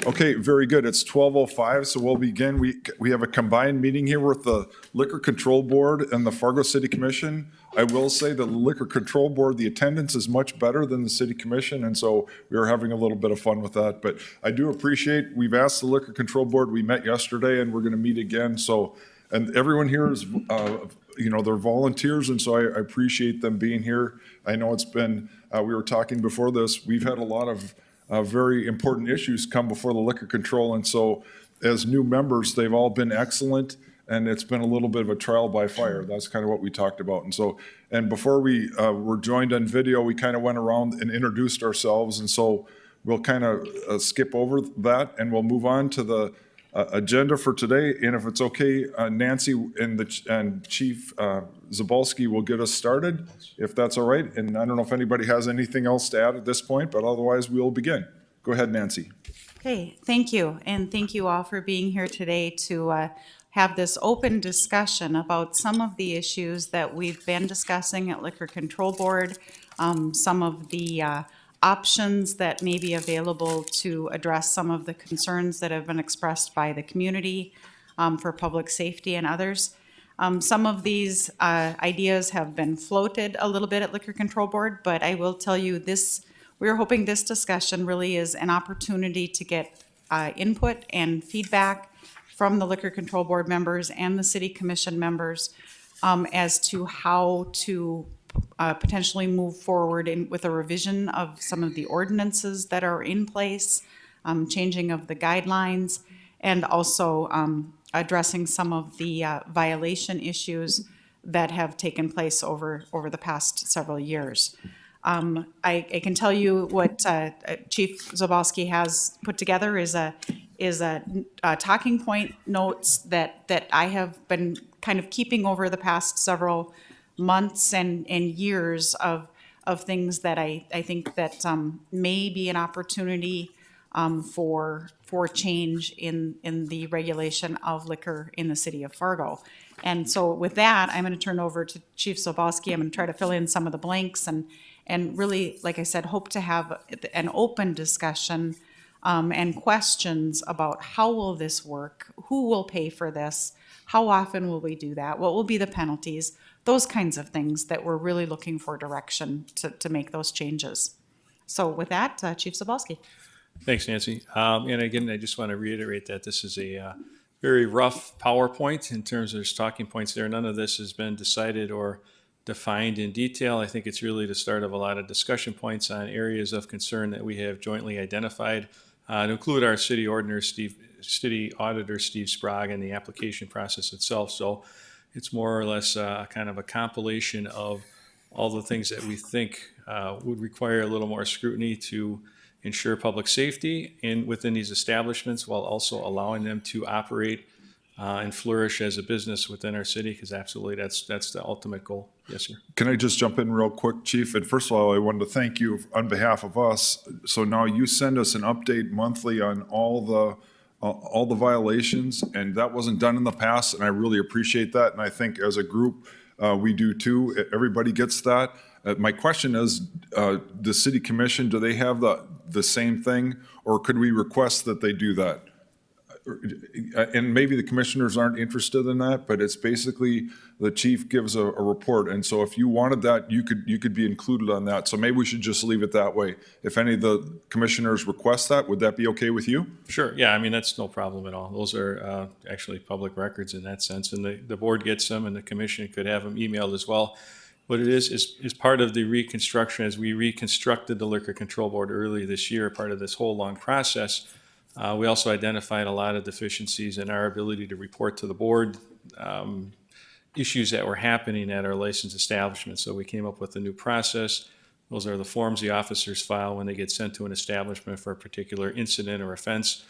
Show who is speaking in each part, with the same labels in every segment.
Speaker 1: Okay, very good. It's 12:05, so we'll begin. We have a combined meeting here with the Liquor Control Board and the Fargo City Commission. I will say the Liquor Control Board, the attendance is much better than the City Commission, and so we are having a little bit of fun with that. But I do appreciate, we've asked the Liquor Control Board, we met yesterday, and we're going to meet again. So, and everyone here is, they're volunteers, and so I appreciate them being here. I know it's been, we were talking before this, we've had a lot of very important issues come before the liquor control. And so as new members, they've all been excellent, and it's been a little bit of a trial by fire. That's kind of what we talked about. And so, and before we were joined on video, we kind of went around and introduced ourselves. And so we'll kind of skip over that, and we'll move on to the agenda for today. And if it's okay, Nancy and Chief Zabalski will get us started, if that's all right. And I don't know if anybody has anything else to add at this point, but otherwise we'll begin. Go ahead, Nancy.
Speaker 2: Okay, thank you. And thank you all for being here today to have this open discussion about some of the issues that we've been discussing at Liquor Control Board, some of the options that may be available to address some of the concerns that have been expressed by the community for public safety and others. Some of these ideas have been floated a little bit at Liquor Control Board, but I will tell you this, we're hoping this discussion really is an opportunity to get input and feedback from the Liquor Control Board members and the City Commission members as to how to potentially move forward with a revision of some of the ordinances that are in place, changing of the guidelines, and also addressing some of the violation issues that have taken place over the past several years. I can tell you what Chief Zabalski has put together is a talking point notes that I have been kind of keeping over the past several months and years of things that I think that may be an opportunity for change in the regulation of liquor in the city of Fargo. And so with that, I'm going to turn over to Chief Zabalski. I'm going to try to fill in some of the blanks and really, like I said, hope to have an open discussion and questions about how will this work, who will pay for this, how often will we do that, what will be the penalties, those kinds of things that we're really looking for direction to make those changes. So with that, Chief Zabalski.
Speaker 3: Thanks, Nancy. And again, I just want to reiterate that this is a very rough PowerPoint in terms of there's talking points there. None of this has been decided or defined in detail. I think it's really the start of a lot of discussion points on areas of concern that we have jointly identified, to include our city auditor, Steve Sprague, and the application process itself. So it's more or less kind of a compilation of all the things that we think would require a little more scrutiny to ensure public safety within these establishments, while also allowing them to operate and flourish as a business within our city, because absolutely that's the ultimate goal. Yes, sir.
Speaker 1: Can I just jump in real quick, Chief? And first of all, I wanted to thank you on behalf of us. So now you send us an update monthly on all the violations, and that wasn't done in the past, and I really appreciate that. And I think as a group, we do too. Everybody gets that. My question is, the City Commission, do they have the same thing, or could we request that they do that? And maybe the commissioners aren't interested in that, but it's basically the chief gives a report. And so if you wanted that, you could be included on that. So maybe we should just leave it that way. If any of the commissioners request that, would that be okay with you?
Speaker 3: Sure. Yeah, I mean, that's no problem at all. Those are actually public records in that sense. And the board gets them, and the commission could have them emailed as well. What it is part of the reconstruction, as we reconstructed the Liquor Control Board early this year, part of this whole long process. We also identified a lot of deficiencies in our ability to report to the board issues that were happening at our licensed establishment. So we came up with a new process. Those are the forms the officers file when they get sent to an establishment for a particular incident or offense,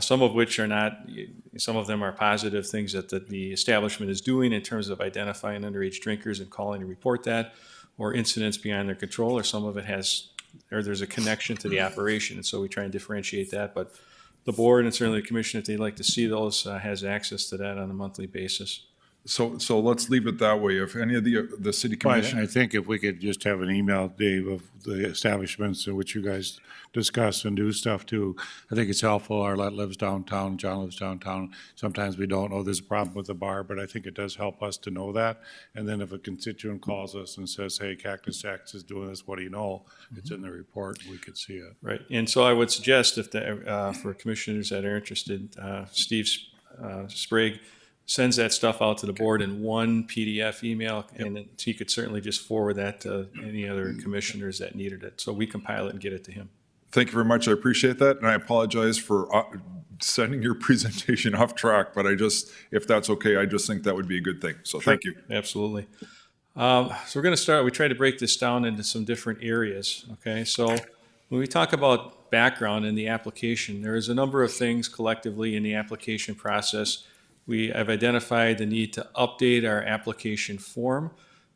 Speaker 3: some of which are not, some of them are positive things that the establishment is doing in terms of identifying underage drinkers and calling to report that, or incidents beyond their control, or some of it there's a connection to the operation. And so we try and differentiate that. But the board and certainly the commission, if they'd like to see those, has access to that on a monthly basis.
Speaker 1: So let's leave it that way. If any of the city
Speaker 4: But
Speaker 1: commission,
Speaker 4: I think if we could just have an email, Dave, of the establishments in which you guys discuss and do stuff too, I think it's helpful. Arlette lives downtown, John lives downtown. Sometimes we don't know there's a problem with the bar, but I think it does help us to know that. And then if a constituent calls us and says, hey, Cactus X is doing this, what do you know? It's in the report, we could see it.
Speaker 3: Right, and so I would suggest if for commissioners that are interested, Steve Sprague sends that stuff out to the board in one PDF email, and then he could certainly just forward that to any other commissioners that needed it. So we compile it and get it to him.
Speaker 1: thank you very much. I appreciate that. And I apologize for sending your presentation off track, but if that's okay, I just think that would be a good thing. So thank you.
Speaker 3: Absolutely. So we're going to start, we try to break this down into some different areas, okay? So when we talk about background in the application, there is a number of things collectively in the application process. We have identified the need to update our application form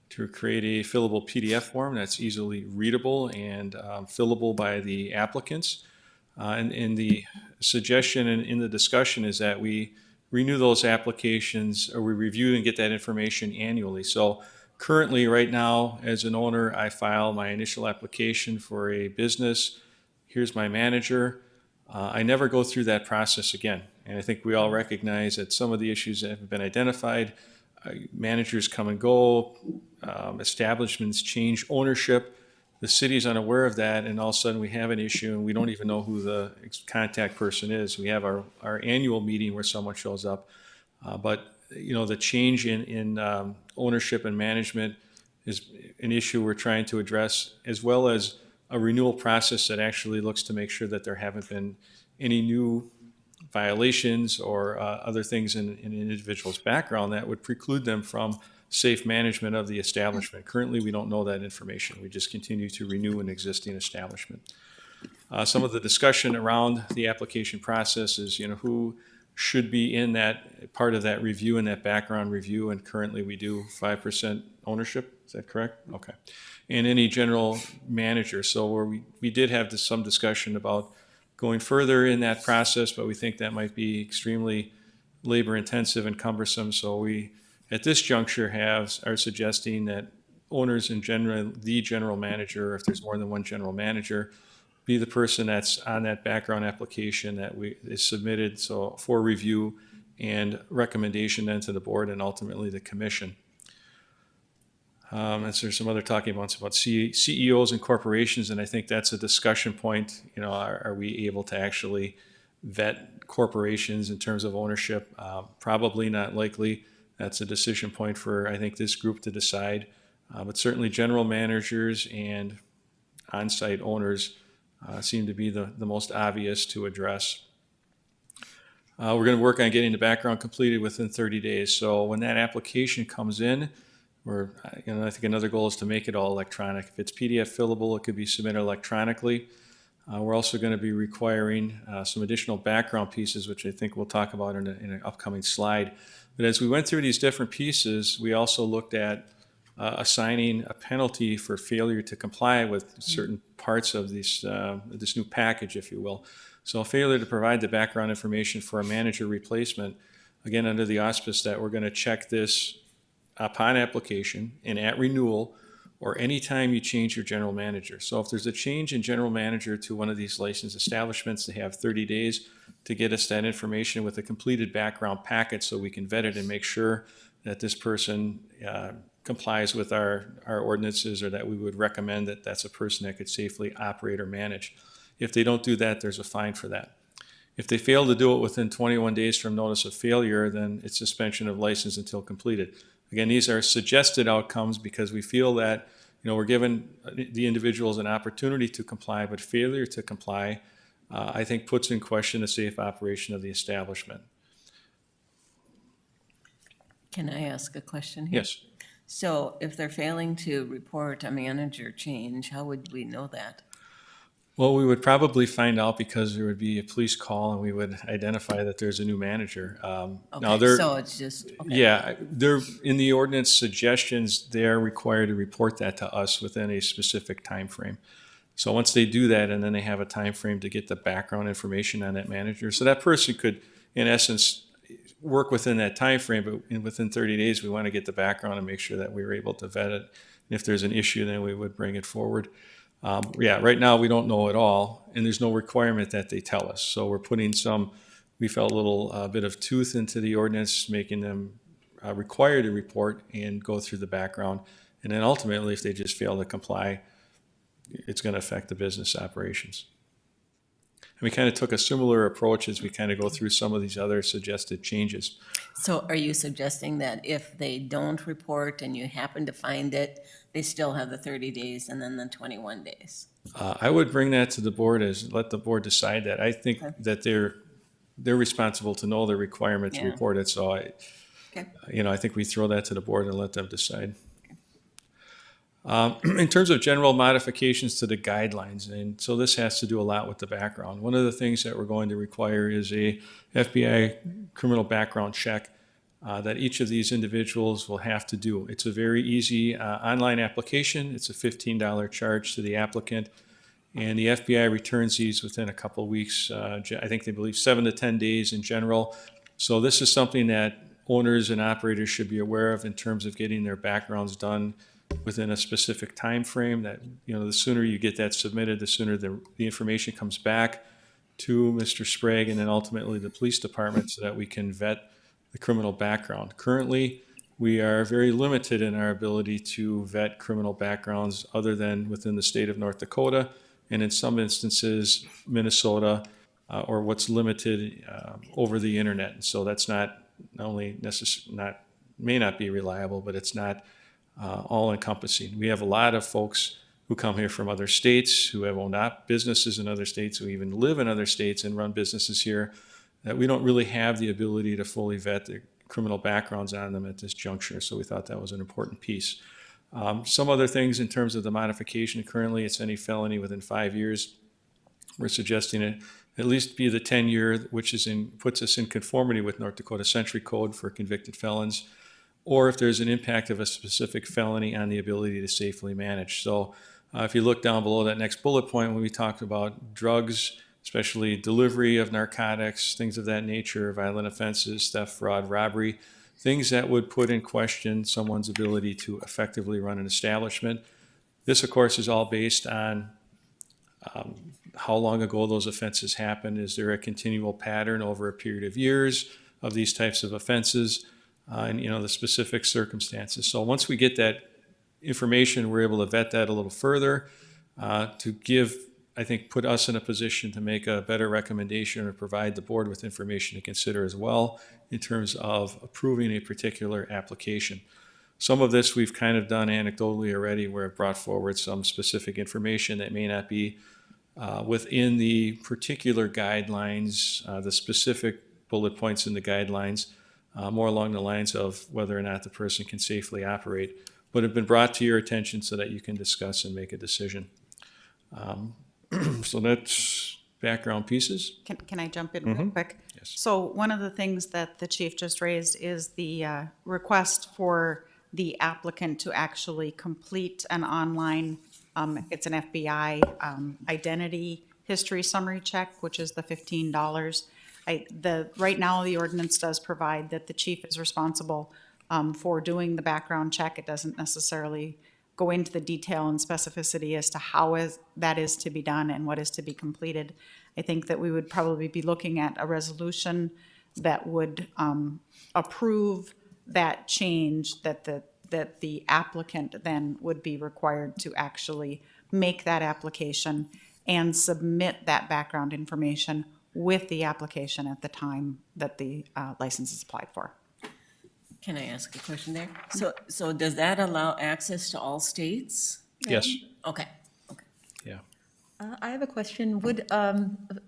Speaker 3: to create a fillable PDF form that's easily readable and fillable by the applicants. And the suggestion in the discussion is that we renew those applications, or we review and get that information annually. So currently, right now, as an owner, I file my initial application for a business. Here's my manager. I never go through that process again. And I think we all recognize that some of the issues that have been identified, managers come and go, establishments change ownership. The city's unaware of that, and all of a sudden we have an issue and we don't even know who the contact person is. We have our annual meeting where someone shows up, but the change in ownership and management is an issue we're trying to address, as well as a renewal process that actually looks to make sure that there haven't been any new violations or other things in an individual's background that would preclude them from safe management of the establishment. Currently, we don't know that information. We just continue to renew an existing establishment. Some of the discussion around the application process is, who should be in that part of that review and that background review, and currently we do 5% ownership. Is that correct? Okay. And any general manager. So where we did have some discussion about going further in that process, but we think that might be extremely labor intensive and cumbersome. So we, at this juncture, are suggesting that owners in general, the general manager, if there's more than one general manager, be the person that's on that background application that is submitted for review and recommendation then to the board and ultimately the commission. And so there's some other talking points about CEOs and corporations, and I think that's a discussion point. Are we able to actually vet corporations in terms of ownership? Probably not likely. That's a decision point for, I think, this group to decide. But certainly general managers and on-site owners seem to be the most obvious to address. We're going to work on getting the background completed within 30 days. So when that application comes in, I think another goal is to make it all electronic. If it's PDF fillable, it could be submitted electronically. We're also going to be requiring some additional background pieces, which I think we'll talk about in an upcoming slide. But as we went through these different pieces, we also looked at assigning a penalty for failure to comply with certain parts of this new package, if you will. So a failure to provide the background information for a manager replacement, again, under the auspice that we're going to check this upon application and at renewal, or anytime you change your general manager. So if there's a change in general manager to one of these licensed establishments, they have 30 days to get us that information with a completed background packet so we can vet it and make sure that this person complies with our ordinances, or that we would recommend that that's a person that could safely operate or manage. If they don't do that, there's a fine for that. If they fail to do it within 21 days from notice of failure, then it's suspension of license until completed. Again, these are suggested outcomes because we feel that we're giving the individuals an opportunity to comply, but failure to comply, I think, puts in question the safe operation of the establishment.
Speaker 5: Can I ask a question here?
Speaker 3: Yes.
Speaker 5: So if they're failing to report a manager change, how would we know that?
Speaker 3: Well, we would probably find out because there would be a police call and we would identify that there's a new manager.
Speaker 5: Okay, so it's just, okay.
Speaker 3: Yeah, they're in the ordinance suggestions, they're required to report that to us within a specific time frame. So once they do that, and then they have a time frame to get the background information on that manager, so that person could, in essence, work within that time frame, but within 30 days, we want to get the background and make sure that we were able to vet it. And if there's an issue, then we would bring it forward. Yeah, right now we don't know at all, and there's no requirement that they tell us. So we're putting we felt a little bit of tooth into the ordinance, making them required to report and go through the background. And then ultimately, if they just fail to comply, it's going to affect the business operations. And we kind of took a similar approach as we kind of go through some of these other suggested changes.
Speaker 5: So are you suggesting that if they don't report and you happen to find it, they still have the 30 days and then the 21 days?
Speaker 3: I would bring that to the board let the board decide that. I think that they're responsible to know the requirement to
Speaker 5: Yeah.
Speaker 3: report it. So
Speaker 5: Okay.
Speaker 3: I think we throw that to the board and let them decide. In terms of general modifications to the guidelines, and so this has to do a lot with the background. One of the things that we're going to require is a FBI criminal background check that each of these individuals will have to do. It's a very easy online application. It's a $15 charge to the applicant, and the FBI returns these within a couple of weeks. I think they believe 7 to 10 days in general. So this is something that owners and operators should be aware of in terms of getting their backgrounds done within a specific time frame. That the sooner you get that submitted, the sooner the information comes back to Mr. Sprague and then ultimately the police department, so that we can vet the criminal background. Currently, we are very limited in our ability to vet criminal backgrounds other than within the state of North Dakota, and in some instances Minnesota, or what's limited over the internet. And so that's not only may not be reliable, but it's not all encompassing. We have a lot of folks who come here from other states, who have owned businesses in other states, who even live in other states and run businesses here, that we don't really have the ability to fully vet the criminal backgrounds on them at this juncture. So we thought that was an important piece. Some other things in terms of the modification: currently it's any felony within 5 years. We're suggesting it at least be the 10-year, which puts us in conformity with North Dakota Century Code for convicted felons, or if there's an impact of a specific felony on the ability to safely manage. So if you look down below that next bullet point, when we talk about drugs, especially delivery of narcotics, things of that nature, violent offenses, theft, fraud, robbery, things that would put in question someone's ability to effectively run an establishment. This, of course, is all based on how long ago those offenses happened. Is there a continual pattern over a period of years of these types of offenses? And the specific circumstances. So once we get that information, we're able to vet that a little further to put us in a position to make a better recommendation or provide the board with information to consider as well in terms of approving a particular application. Some of this we've kind of done anecdotally already, where it brought forward some specific information that may not be within the particular guidelines, the specific bullet points in the guidelines, more along the lines of whether or not the person can safely operate, but have been brought to your attention so that you can discuss and make a decision. So that's background pieces.
Speaker 2: Can I jump in real quick?
Speaker 3: Yes.
Speaker 2: So one of the things that the chief just raised is the request for the applicant to actually complete an online, it's an FBI identity history summary check, which is the $15. Right now, the ordinance does provide that the chief is responsible for doing the background check. It doesn't necessarily go into the detail and specificity as to how that is to be done and what is to be completed. I think that we would probably be looking at a resolution that would approve that change, that the applicant then would be required to actually make that application and submit that background information with the application at the time that the license is applied for.
Speaker 5: Can I ask a question there? So does that allow access to all states?
Speaker 3: Yes.
Speaker 5: Okay.
Speaker 3: Yeah.
Speaker 6: I have a question.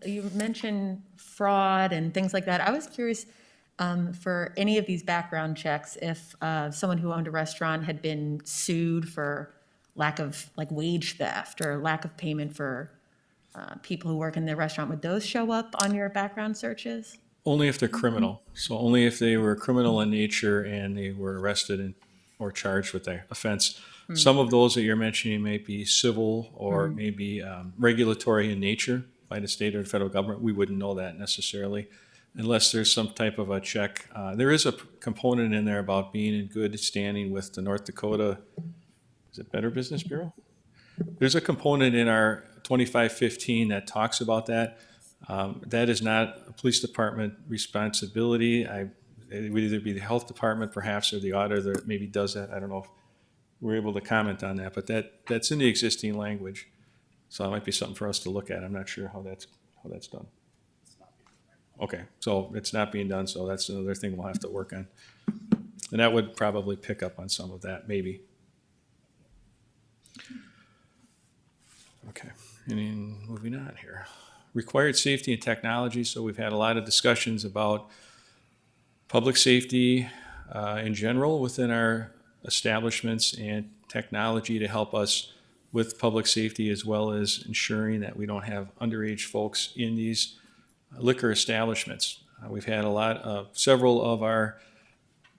Speaker 6: You mentioned fraud and things like that. I was curious for any of these background checks, if someone who owned a restaurant had been sued for lack of wage theft or lack of payment for people who work in the restaurant, would those show up on your background searches?
Speaker 3: Only if they're criminal. So only if they were criminal in nature and they were arrested or charged with the offense. Some of those that you're mentioning may be civil or maybe regulatory in nature by the state or federal government. We wouldn't know that necessarily. unless there's some type of a check. There is a component in there about being in good standing with the North Dakota, is it Better Business Bureau? There's a component in our 2515 that talks about that. That is not a police department responsibility. It would either be the health department perhaps or the auditor that maybe does that. I don't know if we're able to comment on that, but that's in the existing language. So that might be something for us to look at. I'm not sure how that's done. Okay, so it's not being done, so that's another thing we'll have to work on. And that would probably pick up on some of that, maybe. Okay, and then moving on here. Required safety and technology. So we've had a lot of discussions about public safety in general within our establishments and technology to help us with public safety, as well as ensuring that we don't have underage folks in these liquor establishments. We've had several of our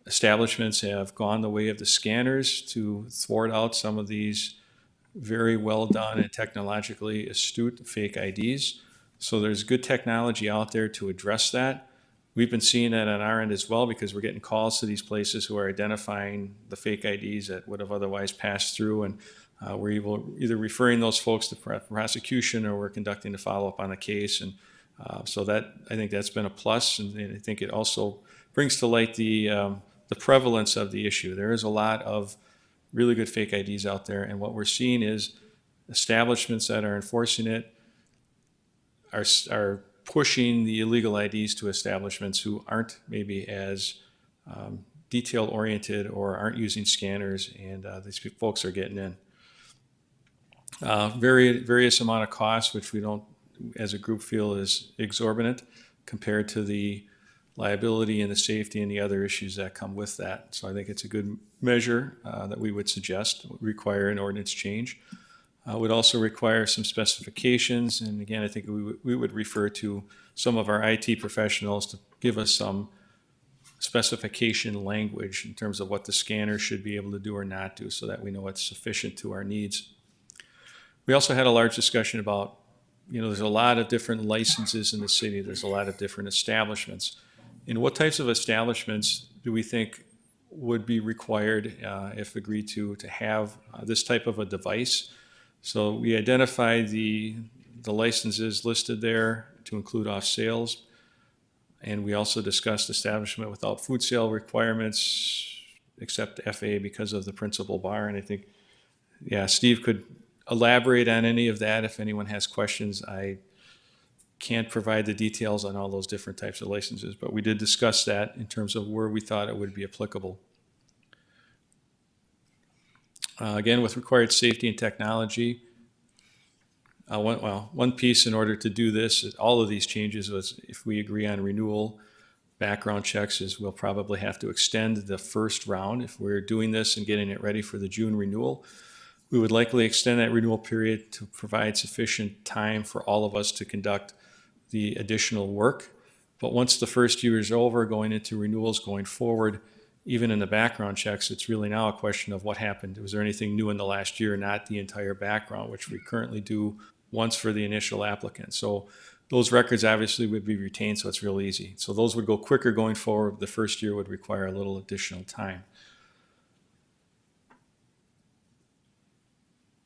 Speaker 3: establishments have gone the way of the scanners to thwart out some of these very well done and technologically astute fake IDs. So there's good technology out there to address that. We've been seeing that on our end as well, because we're getting calls to these places who are identifying the fake IDs that would have otherwise passed through, and we're either referring those folks to prosecution, or we're conducting a follow-up on the case. And so that, I think that's been a plus, and I think it also brings to light the prevalence of the issue. There is a lot of really good fake IDs out there, and what we're seeing is establishments that are enforcing it are pushing the illegal IDs to establishments who aren't maybe as detail-oriented or aren't using scanners, and these folks are getting in. Various amount of costs, which we don't, as a group, feel is exorbitant compared to the liability and the safety and the other issues that come with that. So I think it's a good measure that we would suggest would require an ordinance change. Would also require some specifications, and again, I think we would refer to some of our IT professionals to give us some specification language in terms of what the scanner should be able to do or not do, so that we know it's sufficient to our needs. We also had a large discussion about, there's a lot of different licenses in the city. There's a lot of different establishments. And what types of establishments do we think would be required, if agreed to have this type of a device? So we identified the licenses listed there to include off sales. And we also discussed establishment without food sale requirements, except FA because of the principal bar. And I think, Steve could elaborate on any of that if anyone has questions. I can't provide the details on all those different types of licenses, but we did discuss that in terms of where we thought it would be applicable. Again, with required safety and technology, one piece in order to do this, all of these changes, was if we agree on renewal background checks, is we'll probably have to extend the first round. If we're doing this and getting it ready for the June renewal, we would likely extend that renewal period to provide sufficient time for all of us to conduct the additional work. But once the first year is over, going into renewals going forward, even in the background checks, it's really now a question of what happened. Was there anything new in the last year, not the entire background, which we currently do once for the initial applicant. So those records obviously would be retained, so it's real easy. So those would go quicker going forward. The first year would require a little additional time.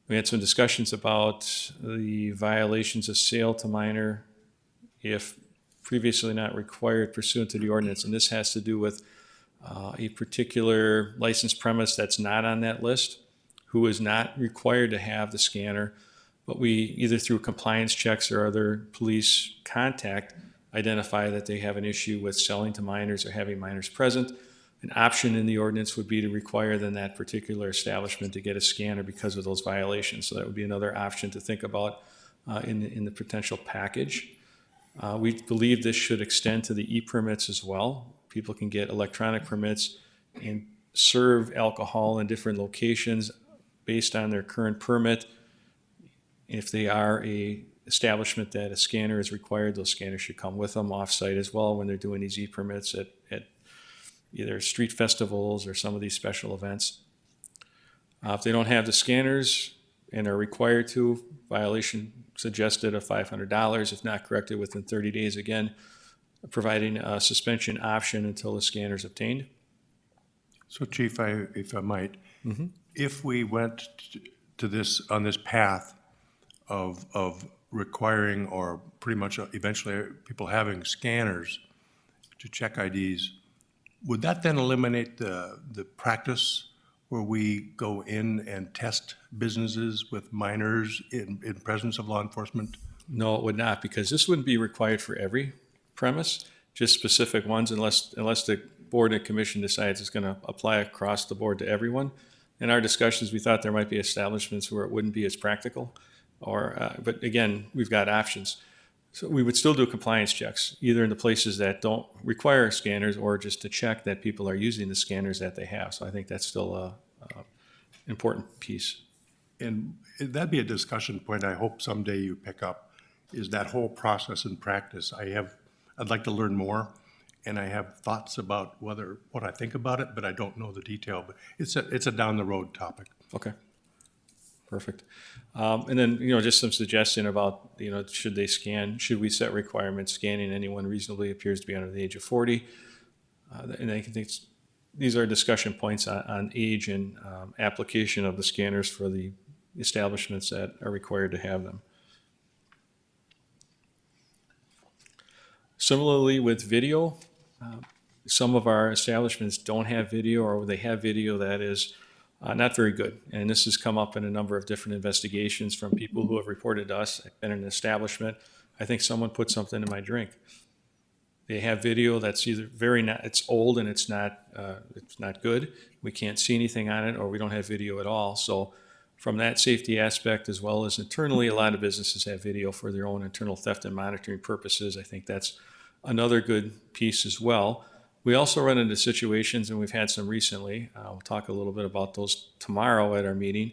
Speaker 3: We had some discussions about the violations of sale to minor if previously not required pursuant to the ordinance. And this has to do with a particular licensed premise that's not on that list, who is not required to have the scanner, but we, either through compliance checks or other police contact, identify that they have an issue with selling to minors or having minors present. An option in the ordinance would be to require then that particular establishment to get a scanner because of those violations. So that would be another option to think about in the potential package. We believe this should extend to the e-permits as well. People can get electronic permits and serve alcohol in different locations based on their current permit. If they are a establishment that a scanner is required, those scanners should come with them off-site as well when they're doing these e-permits at either street festivals or some of these special events. If they don't have the scanners and are required to, violation suggested of $500 if not corrected within 30 days. Again, providing a suspension option until the scanner is obtained.
Speaker 7: So Chief, if I might, if we went to this, on this path of requiring, or pretty much eventually people having scanners to check IDs, would that then eliminate the practice where we go in and test businesses with minors in presence of law enforcement?
Speaker 3: No, it would not, because this wouldn't be required for every premise, just specific ones, unless the board and commission decides it's going to apply across the board to everyone. In our discussions, we thought there might be establishments where it wouldn't be as practical, but again, we've got options. So we would still do compliance checks, either in the places that don't require scanners or just to check that people are using the scanners that they have. So I think that's still a important piece.
Speaker 7: And that'd be a discussion point I hope someday you pick up, is that whole process and practice. I'd like to learn more, and I have thoughts about what I think about it, but I don't know the detail. But it's a down the road topic.
Speaker 3: Okay. Perfect. And then, just some suggestion about, should they scan, should we set requirements scanning anyone reasonably appears to be under the age of 40? And I think these are discussion points on age and application of the scanners for the establishments that are required to have them. Similarly with video, some of our establishments don't have video, or they have video that is not very good. And this has come up in a number of different investigations from people who have reported to us. I've been in an establishment, I think someone put something in my drink. They have video that's either it's old and it's not good. We can't see anything on it, or we don't have video at all. So from that safety aspect, as well as internally, a lot of businesses have video for their own internal theft and monitoring purposes. I think that's another good piece as well. We also run into situations, and we've had some recently, we'll talk a little bit about those tomorrow at our meeting,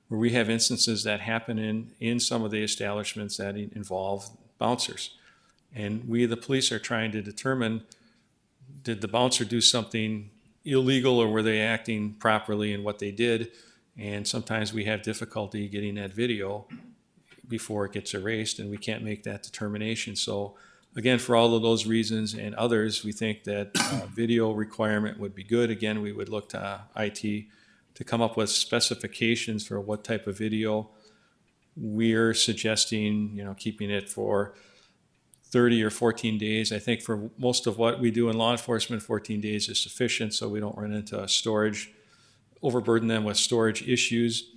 Speaker 3: where we have instances that happen in some of the establishments that involve bouncers. And we, the police, are trying to determine, did the bouncer do something illegal, or were they acting properly in what they did? And sometimes we have difficulty getting that video before it gets erased, and we can't make that determination. So again, for all of those reasons and others, we think that video requirement would be good. Again, we would look to IT to come up with specifications for what type of video. We're suggesting, keeping it for 30 or 14 days. I think for most of what we do in law enforcement, 14 days is sufficient, so we don't run into overburden them with storage issues.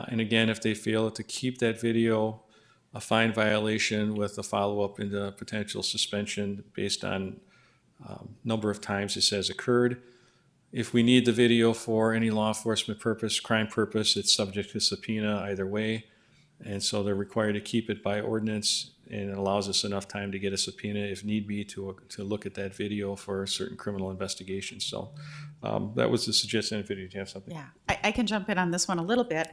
Speaker 3: And again, if they fail to keep that video, a fine violation with a follow-up into potential suspension based on number of times it says occurred. If we need the video for any law enforcement purpose, crime purpose, it's subject to subpoena either way. And so they're required to keep it by ordinance, and it allows us enough time to get a subpoena if need be to look at that video for certain criminal investigations. So that was the suggestion. If you have something.
Speaker 2: Yeah, I can jump in on this one a little bit.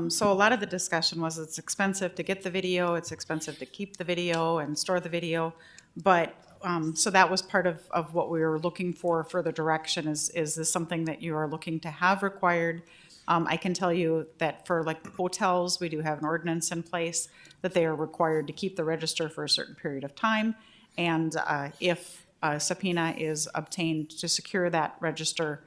Speaker 2: So a lot of the discussion was it's expensive to get the video, it's expensive to keep the video and store the video. But so that was part of what we were looking for further direction. Is this something that you are looking to have required? I can tell you that for like hotels, we do have an ordinance in place that they are required to keep the register for a certain period of time. And if a subpoena is obtained to secure that register,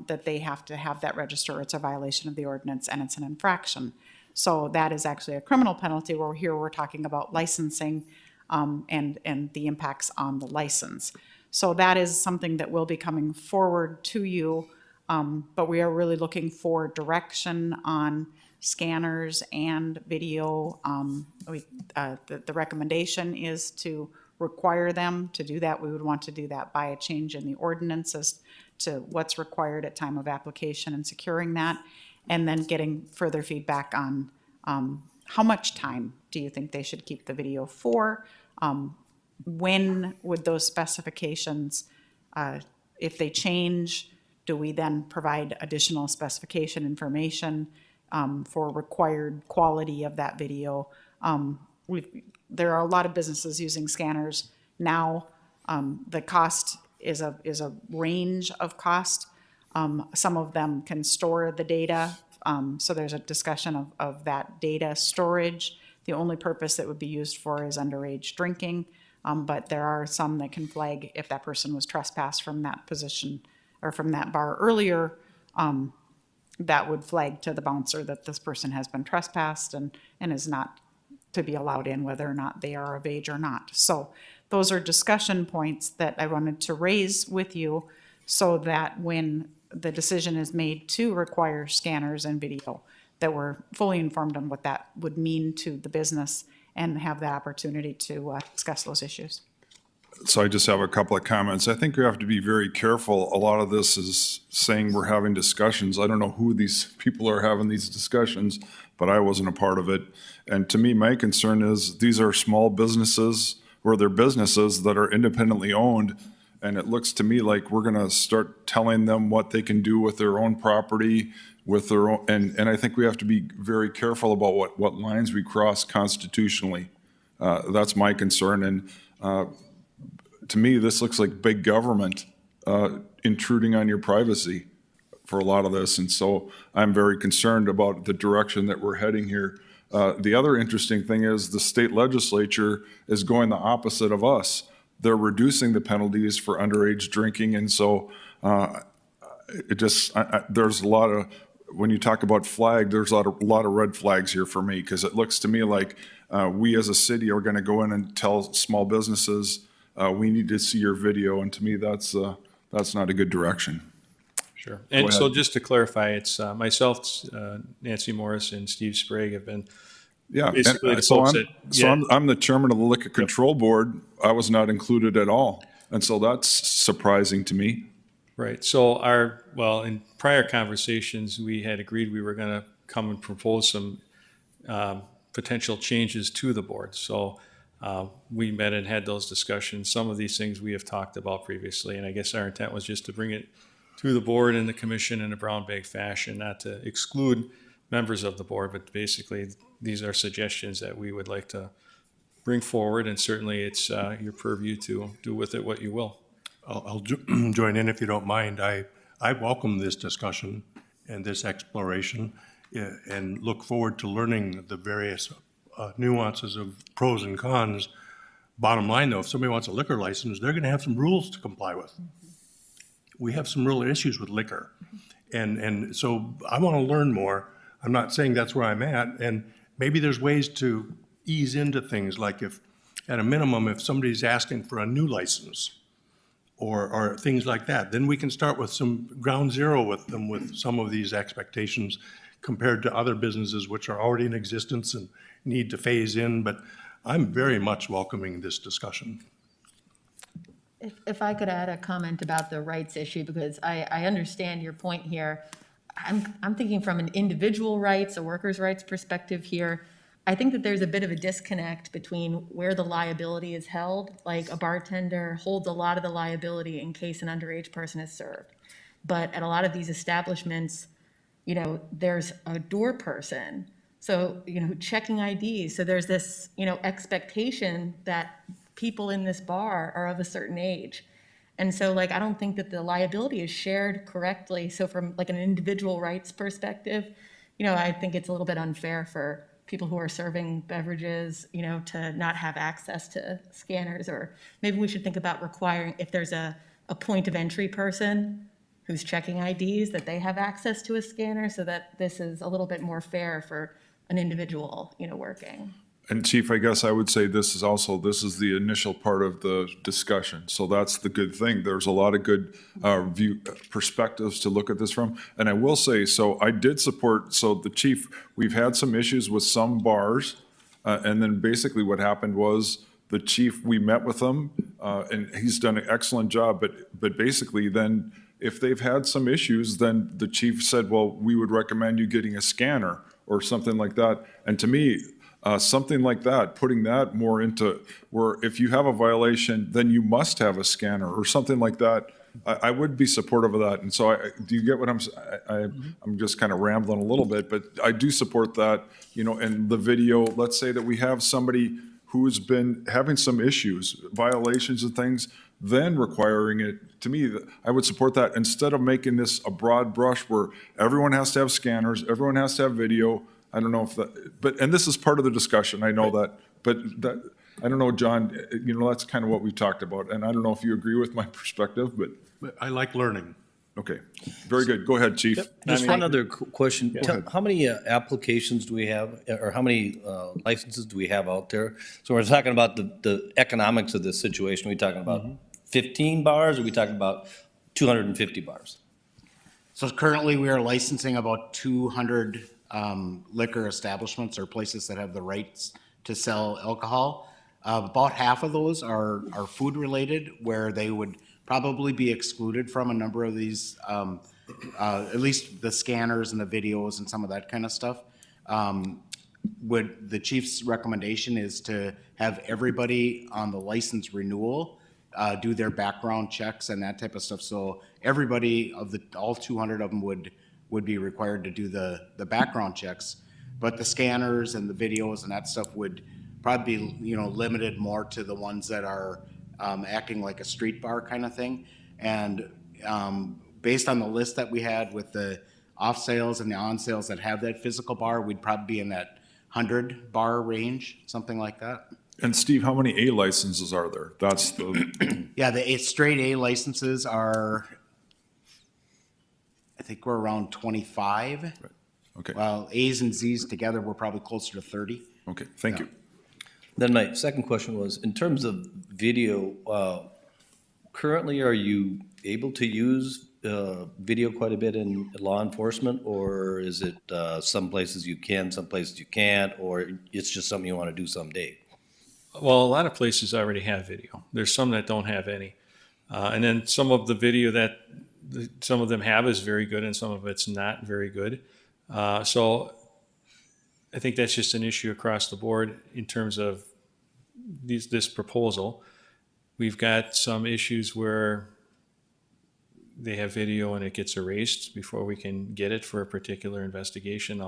Speaker 2: that they have to have that register. It's a violation of the ordinance and it's an infraction. So that is actually a criminal penalty, where here we're talking about licensing and the impacts on the license. So that is something that will be coming forward to you. But we are really looking for direction on scanners and video. The recommendation is to require them to do that. We would want to do that by a change in the ordinance as to what's required at time of application and securing that, and then getting further feedback on how much time do you think they should keep the video for? When would those specifications, if they change, do we then provide additional specification information for required quality of that video? There are a lot of businesses using scanners now. The cost is a range of cost. Some of them can store the data, so there's a discussion of that data storage. The only purpose that would be used for is underage drinking. But there are some that can flag if that person was trespassed from that position or from that bar earlier. That would flag to the bouncer that this person has been trespassed and is not to be allowed in, whether or not they are of age or not. So those are discussion points that I wanted to raise with you so that when the decision is made to require scanners and video, that we're fully informed on what that would mean to the business and have the opportunity to discuss those issues.
Speaker 1: So I just have a couple of comments. I think we have to be very careful. A lot of this is saying we're having discussions. I don't know who these people are having these discussions, but I wasn't a part of it. And to me, my concern is these are small businesses or they're businesses that are independently owned. And it looks to me like we're going to start telling them what they can do with their own property, with their own, and I think we have to be very careful about what lines we cross constitutionally. That's my concern. And to me, this looks like big government intruding on your privacy for a lot of this. And so I'm very concerned about the direction that we're heading here. The other interesting thing is the state legislature is going the opposite of us. They're reducing the penalties for underage drinking. And so it just, there's a lot of, when you talk about flag, there's a lot of red flags here for me, because it looks to me like we as a city are going to go in and tell small businesses, we need to see your video, and to me, that's not a good direction.
Speaker 3: Sure. And so
Speaker 1: ahead.
Speaker 3: just to clarify, it's myself, Nancy Morris, and Steve Sprague have been
Speaker 1: Yeah,
Speaker 3: basically
Speaker 1: and
Speaker 3: the
Speaker 1: so
Speaker 3: folks
Speaker 1: I'm the chairman of the Liquor Control Board. I was not included at all, and so that's surprising to me.
Speaker 3: Right. So in prior conversations, we had agreed we were going to come and propose some potential changes to the board. So we met and had those discussions. Some of these things we have talked about previously, and I guess our intent was just to bring it to the board and the commission in a brown bag fashion, not to exclude members of the board, but basically these are suggestions that we would like to bring forward, and certainly it's your purview to do with it what you will.
Speaker 7: I'll join in if you don't mind. I welcome this discussion and this exploration and look forward to learning the various nuances of pros and cons. Bottom line, though, if somebody wants a liquor license, they're going to have some rules to comply with. We have some real issues with liquor. And so I want to learn more. I'm not saying that's where I'm at. And maybe there's ways to ease into things, like if, at a minimum, if somebody's asking for a new license, or things like that, then we can start with some ground zero with them with some of these expectations compared to other businesses which are already in existence and need to phase in. But I'm very much welcoming this discussion.
Speaker 6: If I could add a comment about the rights issue, because I understand your point here. I'm thinking from an individual rights, a workers' rights perspective here. I think that there's a bit of a disconnect between where the liability is held. Like a bartender holds a lot of the liability in case an underage person is served. But at a lot of these establishments, there's a door person. So, checking IDs. So there's this, expectation that people in this bar are of a certain age. And so I don't think that the liability is shared correctly. So from an individual rights perspective, I think it's a little bit unfair for people who are serving beverages, to not have access to scanners. Or maybe we should think about requiring, if there's a point of entry person who's checking IDs, that they have access to a scanner, so that this is a little bit more fair for an individual, working.
Speaker 1: And Chief, I guess I would say this is the initial part of the discussion. So that's the good thing. There's a lot of good perspectives to look at this from. And I will say, so I did support, so the chief, we've had some issues with some bars. And then basically what happened was the chief, we met with him and he's done an excellent job. But basically then if they've had some issues, then the chief said, well, we would recommend you getting a scanner or something like that. And to me, something like that, putting that more into where if you have a violation, then you must have a scanner or something like that. I would be supportive of that. And so do you get what I'm just kind of rambling a little bit, but I do support that, and the video, let's say that we have somebody who's been having some issues, violations and things, then requiring it, to me, I would support that instead of making this a broad brush where everyone has to have scanners, everyone has to have video. I don't know if that, and this is part of the discussion, I know that, but I don't know, John, that's kind of what we talked about, and I don't know if you agree with my perspective, but,
Speaker 7: But I like learning.
Speaker 1: okay. Very good. Go ahead, Chief.
Speaker 8: Just one other question. How many applications do we have, or how many licenses do we have out there? So we're talking about the economics of this situation. Are we talking about 15 bars, or are we talking about 250 bars?
Speaker 9: So currently, we are licensing about 200 liquor establishments or places that have the rights to sell alcohol. About half of those are food-related, where they would probably be excluded from a number of these, at least the scanners and the videos and some of that kind of stuff. The chief's recommendation is to have everybody on the license renewal do their background checks and that type of stuff. So everybody all 200 of them would be required to do the background checks. But the scanners and the videos and that stuff would probably be, limited more to the ones that are acting like a street bar kind of thing. And based on the list that we had with the off sales and the on sales that have that physical bar, we'd probably be in that 100 bar range, something like that.
Speaker 1: And Steve, how many A licenses are there? That's the,
Speaker 9: Yeah, the straight A licenses are, I think we're around 25.
Speaker 1: okay,
Speaker 9: Well, A's and Z's together, we're probably closer to 30.
Speaker 1: okay, thank you.
Speaker 8: Then my second question was, in terms of video, currently, are you able to use video quite a bit in law enforcement? Or is it some places you can, some places you can't, or it's just something you want to do someday?
Speaker 3: Well, a lot of places already have video. There's some that don't have any. And then some of the video that some of them have is very good and some of it's not very good. So I think that's just an issue across the board in terms of this proposal. We've got some issues where they have video and it gets erased before we can get it for a particular investigation.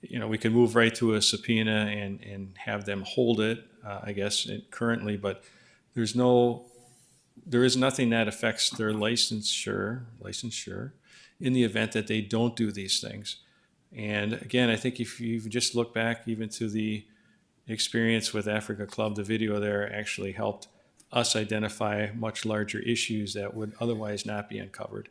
Speaker 3: We can move right to a subpoena and have them hold it, I guess, currently, but there is nothing that affects their licensure in the event that they don't do these things. And again, I think if you just look back even to the experience with Africa Club, the video there actually helped us identify much larger issues that would otherwise not be uncovered.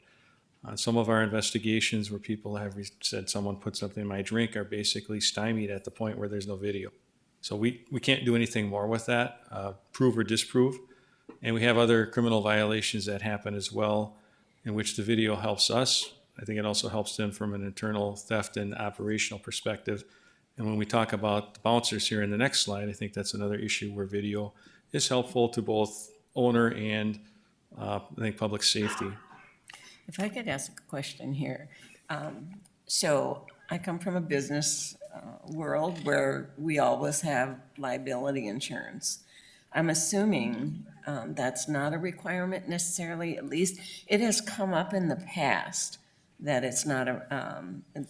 Speaker 3: Some of our investigations where people have said someone put something in my drink are basically stymied at the point where there's no video. So we can't do anything more with that, prove or disprove. And we have other criminal violations that happen as well, in which the video helps us. I think it also helps them from an internal theft and operational perspective. And when we talk about the bouncers here in the next slide, I think that's another issue where video is helpful to both owner and I think public safety.
Speaker 5: If I could ask a question here. So I come from a business world where we always have liability insurance. I'm assuming that's not a requirement necessarily, at least it has come up in the past that it's not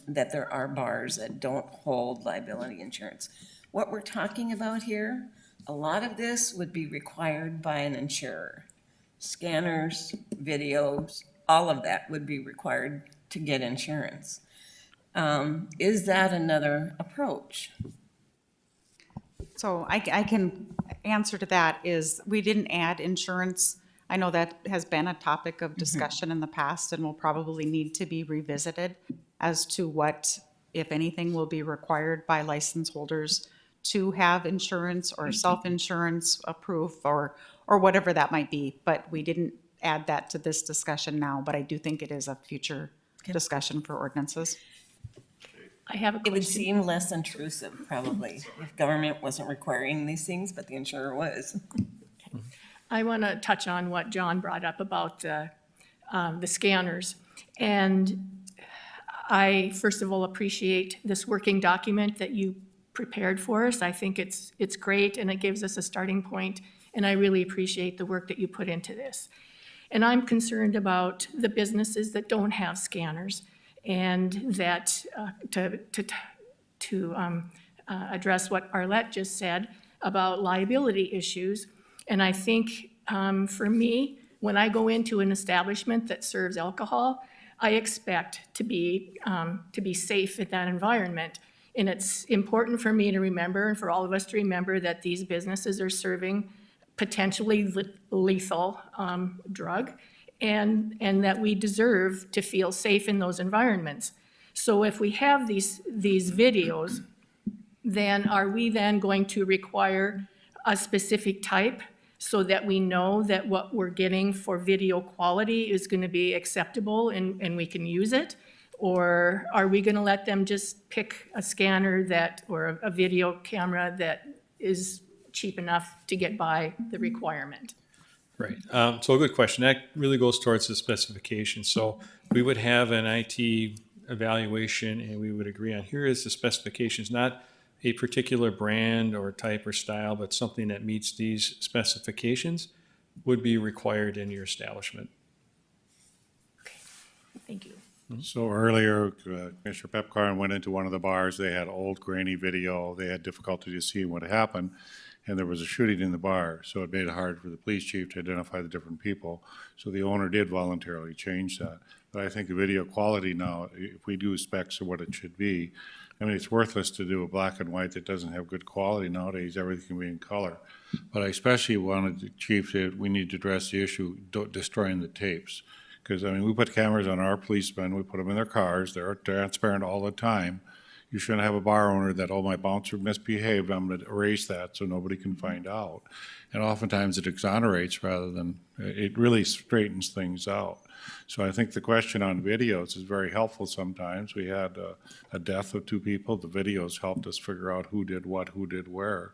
Speaker 5: that there are bars that don't hold liability insurance. What we're talking about here, a lot of this would be required by an insurer. Scanners, videos, all of that would be required to get insurance. Is that another approach?
Speaker 2: So I can answer to that is we didn't add insurance. I know that has been a topic of discussion in the past and will probably need to be revisited as to what, if anything, will be required by license holders to have insurance or self-insurance, a proof, or whatever that might be. But we didn't add that to this discussion now, but I do think it is a future discussion for ordinances.
Speaker 10: I have a
Speaker 5: It would
Speaker 10: question.
Speaker 5: seem less intrusive probably if government wasn't requiring these things, but the insurer was.
Speaker 10: I want to touch on what John brought up about the scanners. And I, first of all, appreciate this working document that you prepared for us. I think it's great and it gives us a starting point, and I really appreciate the work that you put into this. And I'm concerned about the businesses that don't have scanners, and that to address what Arlette just said about liability issues. And I think for me, when I go into an establishment that serves alcohol, I expect to be safe in that environment. And it's important for me to remember, and for all of us to remember, that these businesses are serving potentially lethal drug, and that we deserve to feel safe in those environments. So if we have these videos, then are we then going to require a specific type so that we know that what we're getting for video quality is going to be acceptable and we can use it? Or are we going to let them just pick a scanner or a video camera that is cheap enough to get by the requirement?
Speaker 3: Right. So a good question. That really goes towards the specification. So we would have an IT evaluation and we would agree on, here is the specifications, not a particular brand or type or style, but something that meets these specifications would be required in your establishment.
Speaker 10: Thank you.
Speaker 4: So earlier, Commissioner Pepcorn went into one of the bars. They had old grainy video. They had difficulty to see what happened, and there was a shooting in the bar. So it made it hard for the police chief to identify the different people. So the owner did voluntarily change that. But I think the video quality now, if we do specs of what it should be, I mean, it's worthless to do a black and white that doesn't have good quality nowadays. Everything can be in color. But I especially wanted the chief to, we need to address the issue, destroying the tapes. Because, I mean, we put cameras on our policemen, we put them in their cars, they're transparent all the time. You shouldn't have a bar owner that, oh, my bouncer misbehaved, I'm going to erase that so nobody can find out. And oftentimes it exonerates rather than, it really straightens things out. So I think the question on videos is very helpful sometimes. We had a death of 2 people. The videos helped us figure out who did what, who did where.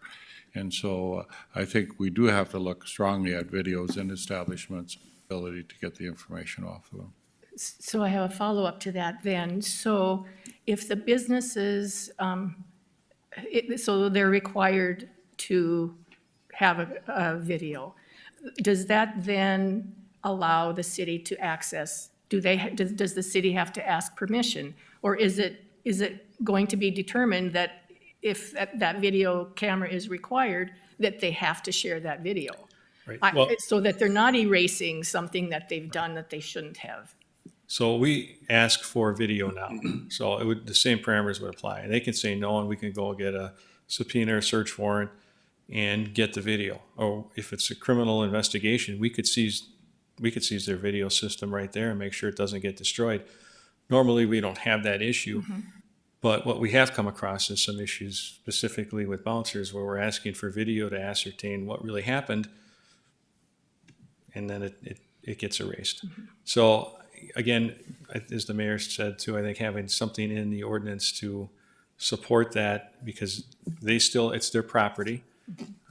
Speaker 4: And so I think we do have to look strongly at videos in establishments' ability to get the information off of them.
Speaker 10: So I have a follow-up to that then. So if the businesses, so they're required to have a video, does that then allow the city to access? Does the city have to ask permission? Or is it going to be determined that if that video camera is required, that they have to share that video?
Speaker 3: Right. Well,
Speaker 10: So that they're not erasing something that they've done that they shouldn't have.
Speaker 3: so we ask for video now. So it would, the same parameters would apply. And they can say no, and we can go get a subpoena or search warrant and get the video. Or if it's a criminal investigation, we could seize their video system right there and make sure it doesn't get destroyed. Normally, we don't have that issue. But what we have come across is some issues specifically with bouncers where we're asking for video to ascertain what really happened, and then it gets erased. So again, as the mayor said too, I think having something in the ordinance to support that, because it's their property,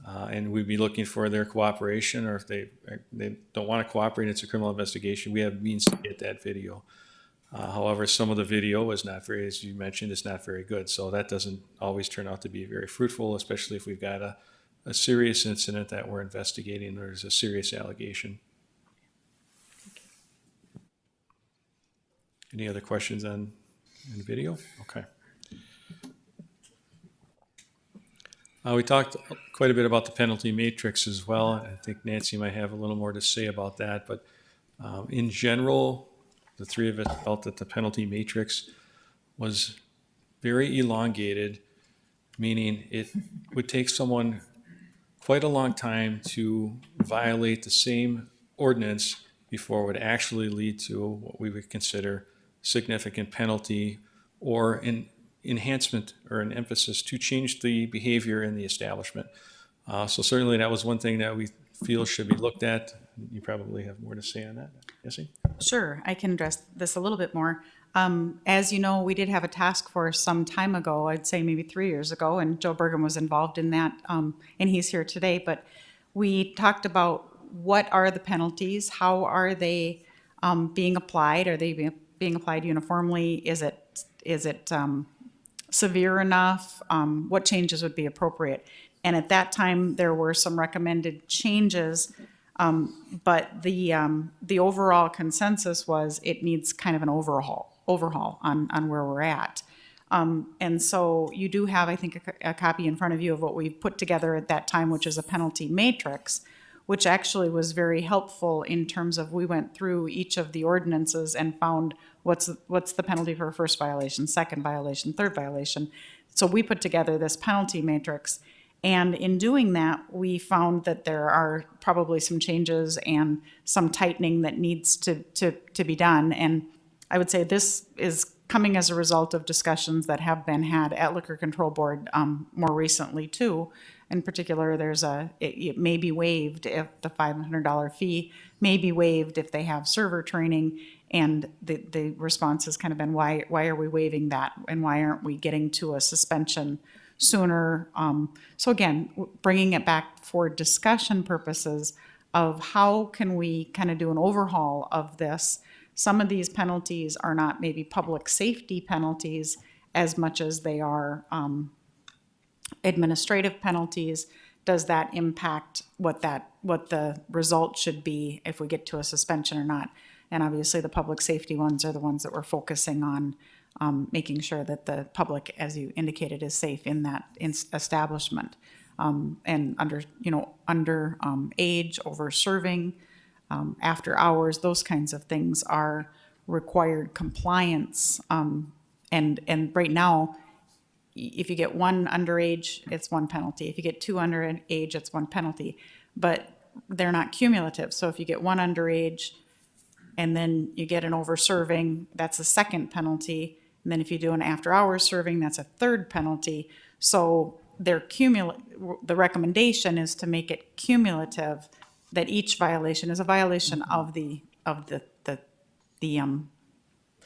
Speaker 3: and we'd be looking for their cooperation, or if they don't want to cooperate, it's a criminal investigation, we have means to get that video. However, some of the video is not very, as you mentioned, it's not very good. So that doesn't always turn out to be very fruitful, especially if we've got a serious incident that we're investigating, or there's a serious allegation. Any other questions on video? Okay. We talked quite a bit about the penalty matrix as well. I think Nancy might have a little more to say about that, but in general, the 3 of us felt that the penalty matrix was very elongated, meaning it would take someone quite a long time to violate the same ordinance before it would actually lead to what we would consider significant penalty or an enhancement or an emphasis to change the behavior in the establishment. So certainly that was one thing that we feel should be looked at. You probably have more to say on that, Jesse?
Speaker 2: Sure, I can address this a little bit more. As you know, we did have a task force some time ago, I'd say maybe 3 years ago, and Joe Bergam was involved in that, and he's here today. But we talked about what are the penalties, how are they being applied? Are they being applied uniformly? Is it severe enough? What changes would be appropriate? And at that time, there were some recommended changes, but the overall consensus was it needs kind of an overhaul on where we're at. And so you do have, I think, a copy in front of you of what we've put together at that time, which is a penalty matrix, which actually was very helpful in terms of we went through each of the ordinances and found what's the penalty for a first violation, second violation, third violation. so we put together this penalty matrix. And in doing that, we found that there are probably some changes and some tightening that needs to be done. And I would say this is coming as a result of discussions that have been had at Liquor Control Board more recently too. In particular, it may be waived if the $500 fee may be waived if they have server training. And the response has kind of been, why are we waiving that? And why aren't we getting to a suspension sooner? So again, bringing it back for discussion purposes of how can we kind of do an overhaul of this. Some of these penalties are not maybe public safety penalties as much as they are administrative penalties. Does that impact what the result should be if we get to a suspension or not? And obviously the public safety ones are the ones that we're focusing on, making sure that the public, as you indicated, is safe in that establishment. And under age, over serving, after hours, those kinds of things are required compliance. And right now, if you get one underage, it's one penalty. If you get two underage, it's one penalty. But they're not cumulative. So if you get one underage and then you get an over serving, that's a second penalty. And then if you do an after hours serving, that's a third penalty. So they're the recommendation is to make it cumulative, that each violation is a violation of the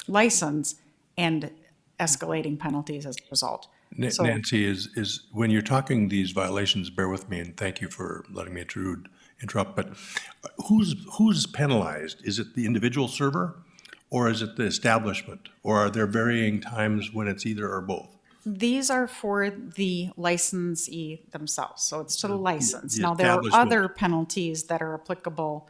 Speaker 2: license and escalating penalties as a result. So-
Speaker 7: Nancy, is when you're talking these violations, bear with me, and thank you for letting me interrupt, but who's penalized? Is it the individual server, or is it the establishment? Or are there varying times when it's either or both?
Speaker 2: These are for the licensee themselves, so it's to the license.
Speaker 7: the
Speaker 2: Now, there are
Speaker 7: establishment.
Speaker 2: other penalties that are applicable,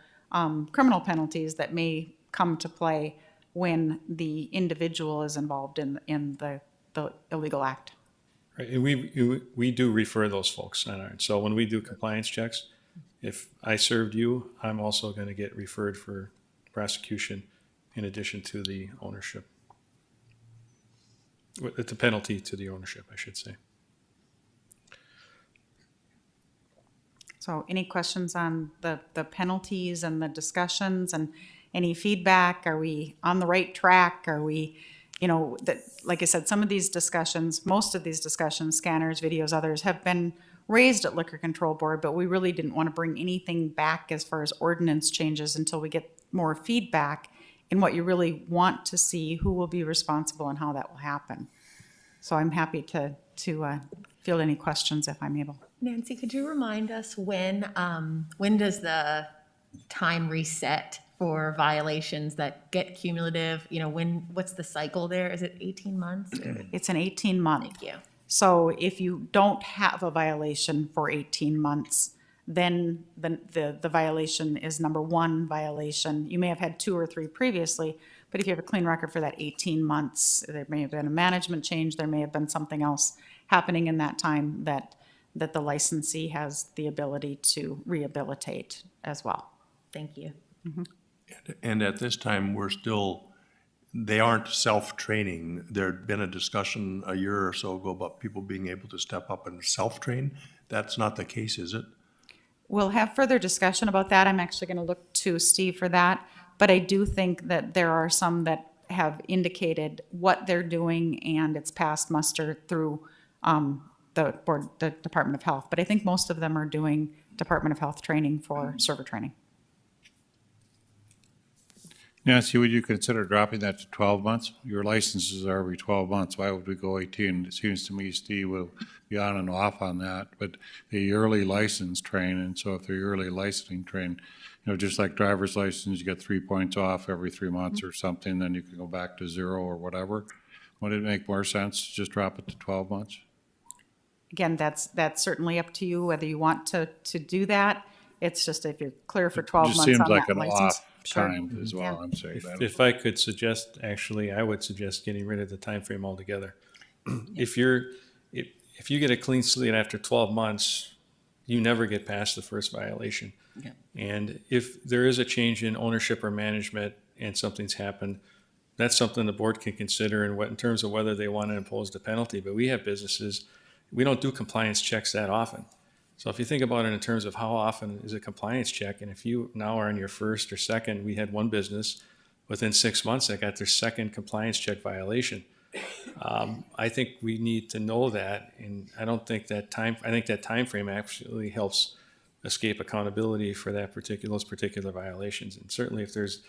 Speaker 2: criminal penalties that may come to play when the individual is involved in the illegal act.
Speaker 3: Right, and we do refer those folks on our, so when we do compliance checks, if I served you, I'm also going to get referred for prosecution in addition to the ownership. The penalty to the ownership, I should say.
Speaker 2: So any questions on the penalties and the discussions and any feedback? Are we on the right track? Are we, like I said, some of these discussions, most of these discussions, scanners, videos, others have been raised at Liquor Control Board, but we really didn't want to bring anything back as far as ordinance changes until we get more feedback in what you really want to see, who will be responsible and how that will happen. So I'm happy to field any questions if I'm able.
Speaker 6: Nancy, could you remind us when does the time reset for violations that get cumulative? What's the cycle there? Is it 18 months?
Speaker 2: It's an 18-month.
Speaker 6: Thank you.
Speaker 2: So if you don't have a violation for 18 months, then the violation is number one violation. You may have had 2 or 3 previously, but if you have a clean record for that 18 months, there may have been a management change, there may have been something else happening in that time that the licensee has the ability to rehabilitate as well.
Speaker 6: Thank you.
Speaker 7: And at this time, they aren't self-training. There'd been a discussion a year or so ago about people being able to step up and self-train. That's not the case, is it?
Speaker 2: We'll have further discussion about that. I'm actually going to look to Steve for that. But I do think that there are some that have indicated what they're doing and it's passed muster through the Department of Health. But I think most of them are doing Department of Health training for server training.
Speaker 4: Nancy, would you consider dropping that to 12 months? Your licenses are every 12 months. Why would we go 18? It seems to me Steve will be on and off on that, but the yearly license train, and so if they're yearly licensing train, just like driver's license, you get 3 points off every 3 months or something, then you can go back to 0 or whatever. Would it make more sense to just drop it to 12 months?
Speaker 2: Again, that's certainly up to you whether you want to do that. It's just if you're clear for 12
Speaker 4: Just
Speaker 2: months
Speaker 4: seems
Speaker 2: on
Speaker 4: like
Speaker 2: that
Speaker 4: an
Speaker 2: license.
Speaker 4: off
Speaker 2: Sure.
Speaker 4: time is all I'm saying.
Speaker 3: If I could suggest, actually, I would suggest getting rid of the time frame altogether. If you get a clean slate after 12 months, you never get past the first violation.
Speaker 5: Yeah.
Speaker 3: And if there is a change in ownership or management and something's happened, that's something the board can consider in terms of whether they want to impose the penalty. But we have businesses, we don't do compliance checks that often. So if you think about it in terms of how often is a compliance check, and if you now are in your first or second, we had one business within 6 months that got their second compliance check violation. I think we need to know that, and I think that time frame actually helps escape accountability for those particular violations. And certainly if there's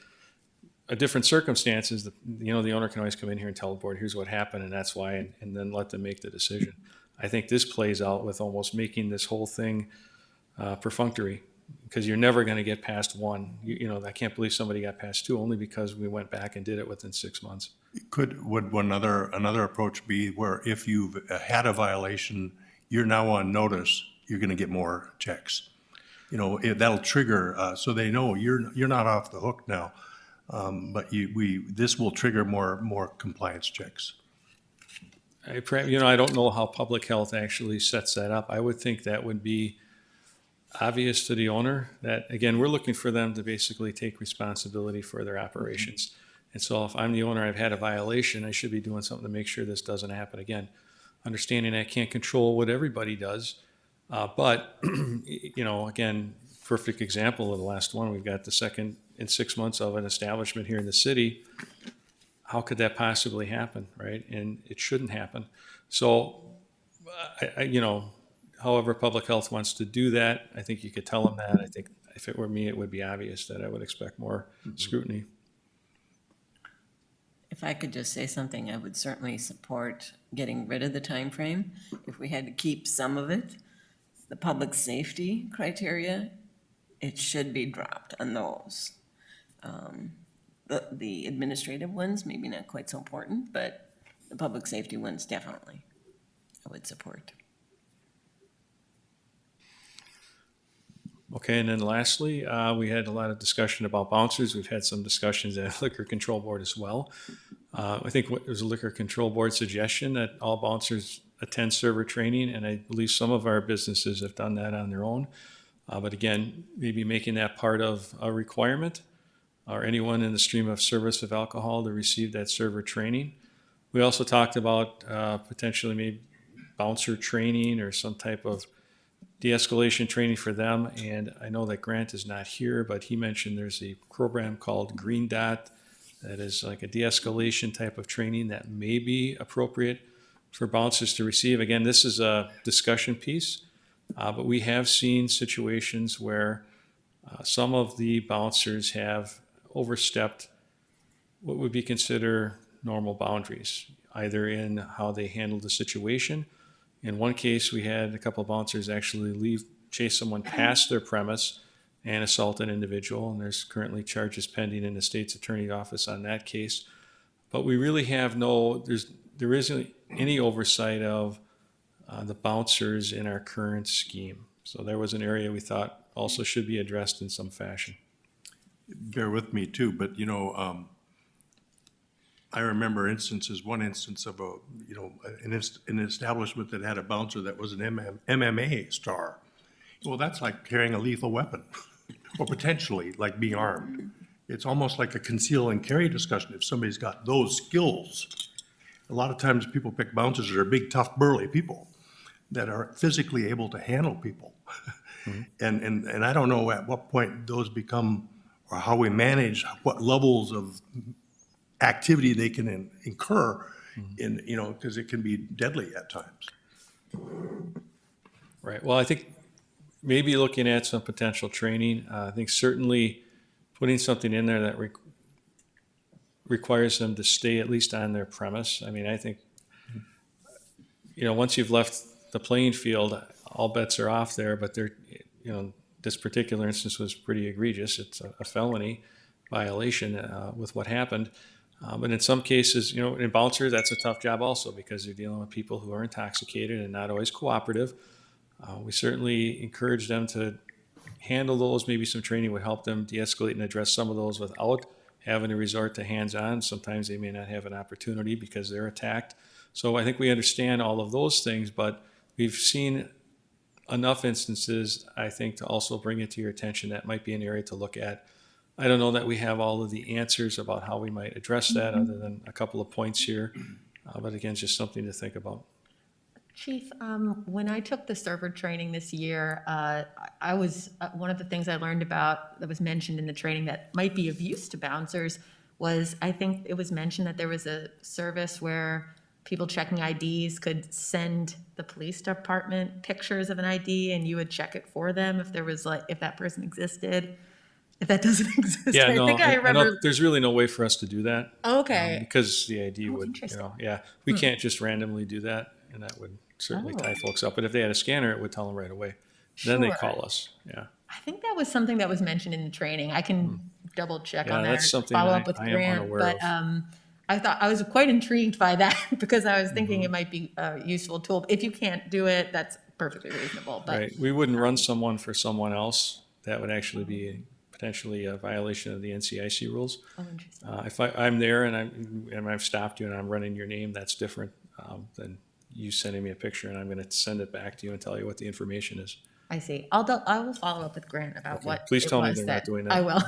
Speaker 3: a different circumstances, the owner can always come in here and tell the board, here's what happened, and that's why, and then let them make the decision. I think this plays out with almost making this whole thing perfunctory, because you're never going to get past one. I can't believe somebody got past two only because we went back and did it within 6 months.
Speaker 7: Would another approach be where if you've had a violation, you're now on notice, you're going to get more checks? That'll trigger, so they know you're not off the hook now. But this will trigger more compliance checks.
Speaker 3: I don't know how public health actually sets that up. I would think that would be obvious to the owner that, again, we're looking for them to basically take responsibility for their operations. And so if I'm the owner, I've had a violation, I should be doing something to make sure this doesn't happen again. Understanding I can't control what everybody does. But, again, perfect example of the last one, we've got the second in 6 months of an establishment here in the city. How could that possibly happen, right? And it shouldn't happen. So, however public health wants to do that, I think you could tell them that. I think if it were me, it would be obvious that I would expect more scrutiny.
Speaker 5: If I could just say something, I would certainly support getting rid of the time frame. If we had to keep some of it, the public safety criteria, it should be dropped on those. The administrative ones, maybe not quite so important, but the public safety ones, definitely, I would support.
Speaker 3: Okay, and then lastly, we had a lot of discussion about bouncers. We've had some discussions at Liquor Control Board as well. I think it was a Liquor Control Board suggestion that all bouncers attend server training, and I believe some of our businesses have done that on their own. But again, maybe making that part of a requirement, or anyone in the stream of service of alcohol to receive that server training. We also talked about potentially maybe bouncer training or some type of de-escalation training for them. And I know that Grant is not here, but he mentioned there's a program called Green Dot that is like a de-escalation type of training that may be appropriate for bouncers to receive. Again, this is a discussion piece, but we have seen situations where some of the bouncers have overstepped what would be considered normal boundaries, either in how they handled the situation. In one case, we had a couple of bouncers actually chase someone past their premise and assault an individual, and there's currently charges pending in the state's attorney's office on that case. But we really have there isn't any oversight of the bouncers in our current scheme. So there was an area we thought also should be addressed in some fashion.
Speaker 7: Bear with me too, but I remember one instance of an establishment that had a bouncer that was an MMA star. Well, that's like carrying a lethal weapon, or potentially like being armed. It's almost like a conceal and carry discussion if somebody's got those skills. A lot of times people pick bouncers that are big, tough, burly people that are physically able to handle people. Mm-hmm. And I don't know at what point those become, or how we manage what levels of activity they can incur in, because it can be deadly at times.
Speaker 3: Right. Well, I think maybe looking at some potential training. I think certainly putting something in there that requires them to stay at least on their premise. I mean, I think, once you've left the playing field, all bets are off there, but this particular instance was pretty egregious. It's a felony violation with what happened. But in some cases, in bouncer, that's a tough job also because you're dealing with people who are intoxicated and not always cooperative. We certainly encourage them to handle those. Maybe some training would help them de-escalate and address some of those without having to resort to hands-on. Sometimes they may not have an opportunity because they're attacked. So I think we understand all of those things, but we've seen enough instances, I think, to also bring it to your attention that might be an area to look at I don't know that we have all of the answers about how we might address that, other than a couple of points here. But again, it's just something to think about.
Speaker 6: Chief, when I took the server training this year, I was, one of the things I learned about that was mentioned in the training that might be of use to bouncers was, I think it was mentioned that there was a service where people checking IDs could send the police department pictures of an ID and you would check it for them if there was like, if that person existed. If that doesn't exist,
Speaker 3: Yeah,
Speaker 6: I
Speaker 3: no,
Speaker 6: think I
Speaker 3: don't-
Speaker 6: remember.
Speaker 3: there's really no way for us to do that.
Speaker 6: Okay.
Speaker 3: Because the ID would,
Speaker 6: interesting.
Speaker 3: yeah, we can't just randomly do that, and that would certainly tie folks up. But if they had a scanner, it would tell them right away. Then they
Speaker 6: Sure.
Speaker 3: call us, yeah.
Speaker 6: I think that was something that was mentioned in the training. I can double check
Speaker 3: Yeah,
Speaker 6: on that.
Speaker 3: that's
Speaker 6: or
Speaker 3: something
Speaker 6: follow
Speaker 3: I-
Speaker 6: up with
Speaker 3: I am
Speaker 6: Grant,
Speaker 3: unaware
Speaker 6: but
Speaker 3: of.
Speaker 6: I thought I was quite intrigued by that because I was thinking
Speaker 3: Mm-hmm.
Speaker 6: it might be a useful tool. If you can't do it, that's perfectly reasonable. But
Speaker 3: Right, we wouldn't run someone for someone else. That would actually be potentially a violation of the NCIC rules.
Speaker 6: oh, interesting.
Speaker 3: If I'm there and I've stopped you and I'm running your name, that's different than you sending me a picture and I'm going to send it back to you and tell you what the information is.
Speaker 6: I see. I will follow up with Grant about what.
Speaker 3: Please
Speaker 6: it
Speaker 3: tell me
Speaker 6: was
Speaker 3: they're not doing that.
Speaker 6: I will.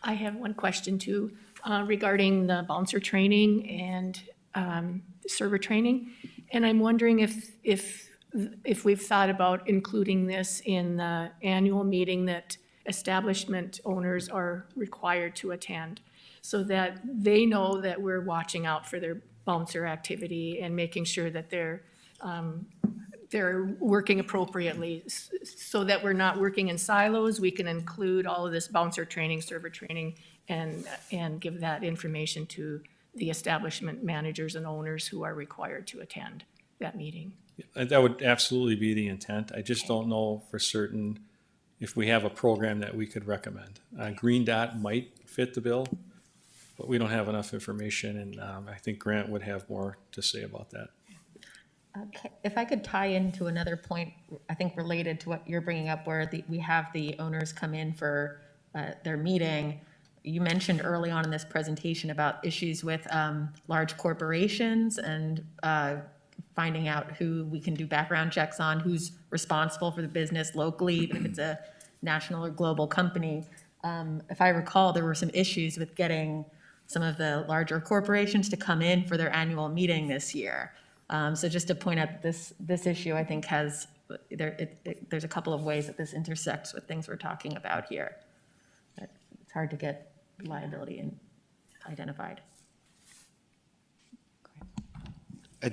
Speaker 10: I have one question too, regarding the bouncer training and server training. And I'm wondering if we've thought about including this in the annual meeting that establishment owners are required to attend, so that they know that we're watching out for their bouncer activity and making sure that they're working appropriately, so that we're not working in silos. We can include all of this bouncer training, server training, and give that information to the establishment managers and owners who are required to attend that meeting.
Speaker 3: That would absolutely be the intent. I just don't know for certain if we have a program that we could recommend. Green Dot might fit the bill, but we don't have enough information, and I think Grant would have more to say about that.
Speaker 6: Okay, if I could tie into another point, I think related to what you're bringing up, where we have the owners come in for their meeting. You mentioned early on in this presentation about issues with large corporations and finding out who we can do background checks on, who's responsible for the business locally, even if it's a national or global company. If I recall, there were some issues with getting some of the larger corporations to come in for their annual meeting this year. So just to point out, this issue, I think, has, there's a couple of ways that this intersects with things we're talking about here. It's hard to get liability identified.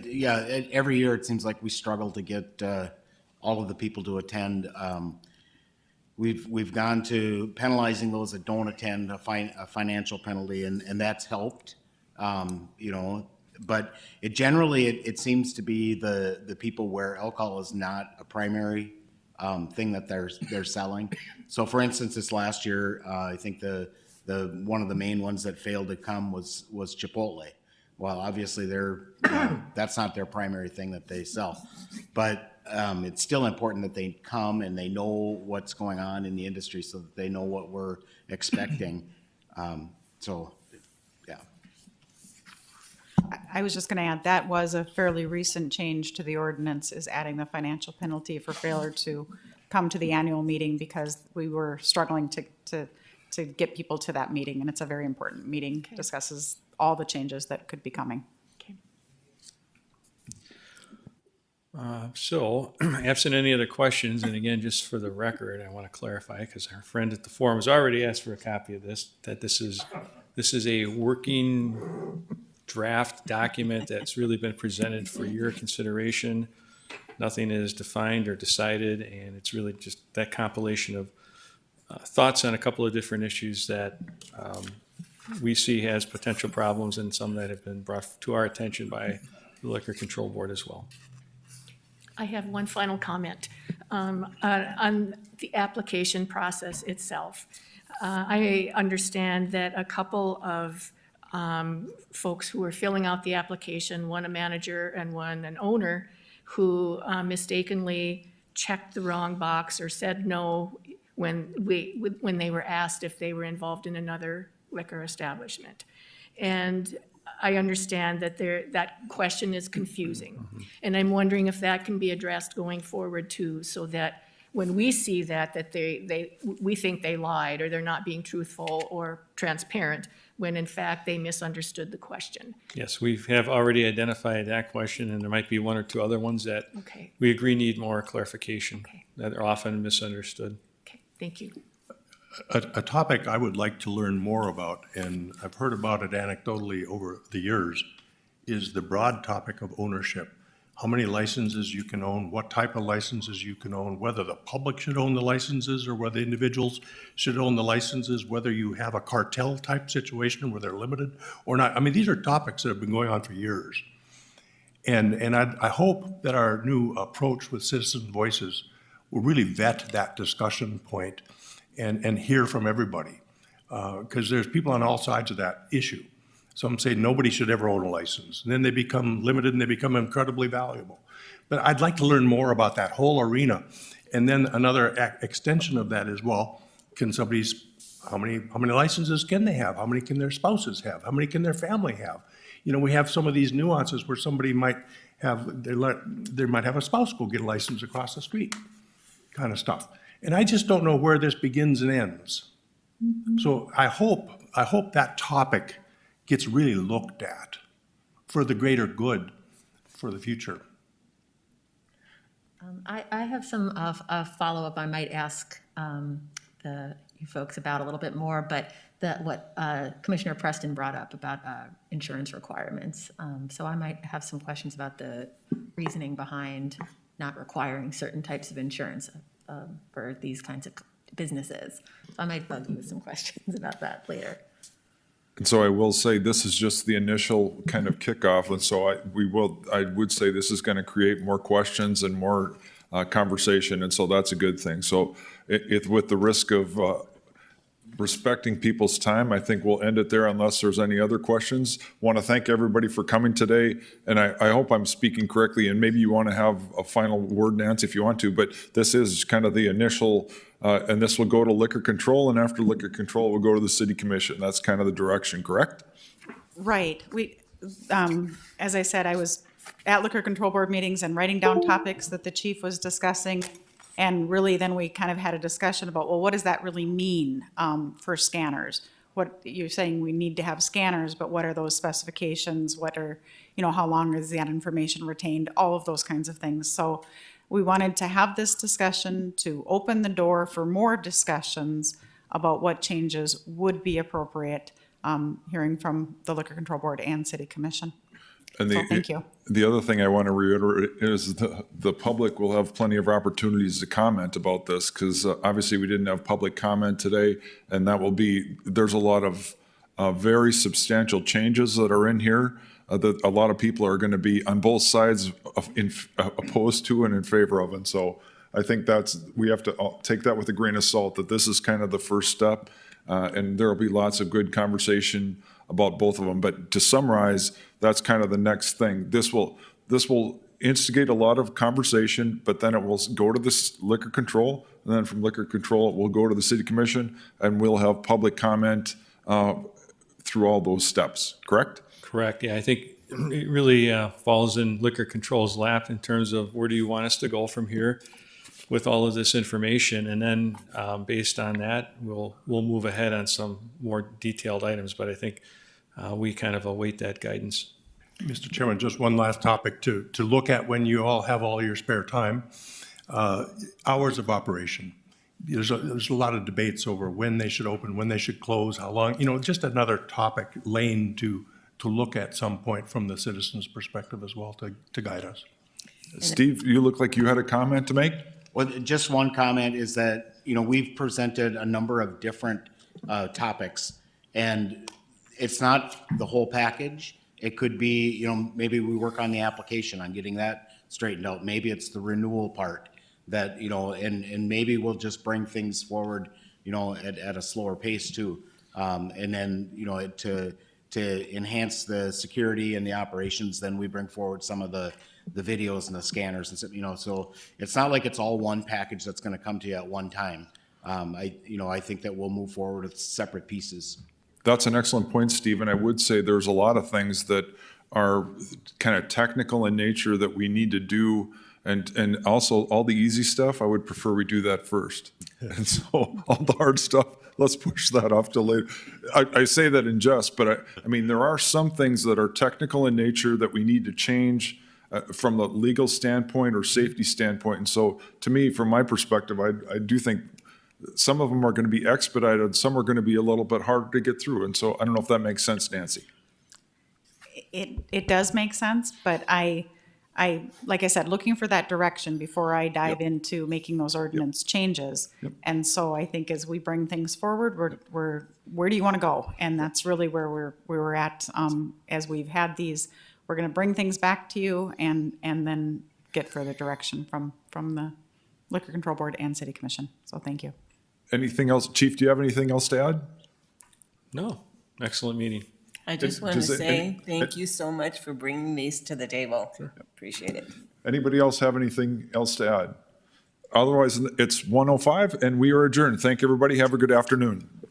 Speaker 9: Yeah, every year it seems like we struggle to get all of the people to attend. We've gone to penalizing those that don't attend, a financial penalty, and that's helped. You know, but it generally it seems to be the people where alcohol is not a primary thing that they're selling. So, for instance, this last year, I think the one of the main ones that failed to come was Chipotle. Well, obviously that's not their primary thing that they sell, but it's still important that they come and they know what's going on in the industry so that they know what we're expecting. So, yeah.
Speaker 2: I was just going to add, that was a fairly recent change to the ordinance, is adding the financial penalty for failure to come to the annual meeting, because we were struggling to get people to that meeting, and it's a very important meeting, discusses all the changes that could be coming.
Speaker 3: So, absent any other questions, and again, just for the record, I want to clarify, because our friend at the forum has already asked for a copy of this, that this is a working draft document that's really been presented for your consideration. Nothing is defined or decided, and it's really just that compilation of thoughts on a couple of different issues that we see has potential problems, and some that have been brought to our attention by the Liquor Control Board as well.
Speaker 10: I have one final comment on the application process itself. I understand that a couple of folks who were filling out the application, one a manager and one an owner, who mistakenly checked the wrong box or said no when they were asked if they were involved in another liquor establishment. And I understand that that question is confusing. And I'm wondering if that can be addressed going forward too, so that when we see that we think they lied, or they're not being truthful or transparent, when in fact they misunderstood the question.
Speaker 3: Yes, we have already identified that question, and there might be one or two other ones that
Speaker 10: Okay,
Speaker 3: we agree need more clarification,
Speaker 10: Okay.
Speaker 3: that are often misunderstood.
Speaker 10: okay, thank you.
Speaker 7: A topic I would like to learn more about, and I've heard about it anecdotally over the years, is the broad topic of ownership. How many licenses you can own, what type of licenses you can own, whether the public should own the licenses or whether individuals should own the licenses, whether you have a cartel type situation where they're limited or not. I mean, these are topics that have been going on for years. And I hope that our new approach with citizen voices will really vet that discussion point and hear from everybody. Because there's people on all sides of that issue. Some say nobody should ever own a license. And then they become limited and they become incredibly valuable. But I'd like to learn more about that whole arena. And then another extension of that is, well, can somebody's, how many licenses can they have? How many can their spouses have? How many can their family have? You know, we have some of these nuances where somebody might have, they might have a spouse go get a license across the street, kind of stuff. And I just don't know where this begins and ends. So I hope that topic gets really looked at for the greater good for the future.
Speaker 6: I have some follow-up I might ask you folks about a little bit more, but what Commissioner Preston brought up about insurance requirements. So I might have some questions about the reasoning behind not requiring certain types of insurance for these kinds of businesses. So I might bug you with some questions about that later.
Speaker 1: And so I will say, this is just the initial kind of kickoff, and so I would say this is going to create more questions and more conversation, and so that's a good thing. So with the risk of respecting people's time, I think we'll end it there unless there's any other questions. Want to thank everybody for coming today, and I hope I'm speaking correctly, and maybe you want to have a final word, Nancy, if you want to, but this is kind of the initial, and this will go to liquor control, and after liquor control, we'll go to the city commission. That's kind of the direction, correct?
Speaker 2: Right. As I said, I was at liquor control board meetings and writing down topics that the chief was discussing. And really, then we kind of had a discussion about, well, what does that really mean for scanners? What you're saying, we need to have scanners, but what are those specifications? What are, how long is that information retained? All of those kinds of things. So we wanted to have this discussion to open the door for more discussions about what changes would be appropriate, hearing from the Liquor Control Board and City Commission.
Speaker 1: And
Speaker 2: So thank you.
Speaker 1: The other thing I want to reiterate is the public will have plenty of opportunities to comment about this, because obviously we didn't have public comment today, and there's a lot of very substantial changes that are in here that a lot of people are going to be on both sides opposed to and in favor of. And so I think we have to take that with a grain of salt, that this is kind of the first step, and there will be lots of good conversation about both of them. But to summarize, that's kind of the next thing. This will instigate a lot of conversation, but then it will go to this liquor control, and then from liquor control, it will go to the city commission, and we'll have public comment through all those steps, correct?
Speaker 3: Correct, yeah, I think it really falls in liquor control's lap in terms of where do you want us to go from here with all of this information, and then based on that, we'll move ahead on some more detailed items, but I think we kind of await that guidance.
Speaker 7: Mr. Chairman, just one last topic to look at when you all have all your spare time. Hours of operation. There's a lot of debates over when they should open, when they should close, how long, just another topic lane to look at some point from the citizens' perspective as well to guide us.
Speaker 1: Steve, you look like you had a comment to make?
Speaker 9: Well, just one comment is that, we've presented a number of different topics, and it's not the whole package. It could be, maybe we work on the application on getting that straightened out. Maybe it's the renewal part that, and maybe we'll just bring things forward, at a slower pace too. And then, to enhance the security and the operations, then we bring forward some of the videos and the scanners and stuff, so it's not like it's all one package that's gonna come to you at one time. I think that we'll move forward with separate pieces.
Speaker 1: That's an excellent point, Steve, and I would say there's a lot of things that are kind of technical in nature that we need to do And also, all the easy stuff, I would prefer we do that first. And so, all the hard stuff, let's push that off till later. I say that in jest, but I mean, there are some things that are technical in nature that we need to change from a legal standpoint or safety standpoint. And so, to me, from my perspective, I do think some of them are going to be expedited, some are going to be a little bit harder to get through. And so, I don't know if that makes sense, Nancy.
Speaker 2: It does make sense, but I, like I said, looking for that direction before I dive into making those ordinance changes. And so I think as we bring things forward, where do you want to go? And that's really where we're at, as we've had these, we're going to bring things back to you and then get further direction from the Liquor Control Board and City Commission. So thank you.
Speaker 1: Anything else? Chief, do you have anything else to add?
Speaker 3: No, excellent meeting.
Speaker 5: I just want to
Speaker 1: Does it-
Speaker 5: say thank you so much for bringing these to the table. Appreciate it.
Speaker 1: Anybody else have anything else to add? Otherwise, it's 1:05 and we are adjourned. Thank everybody. Have a good afternoon.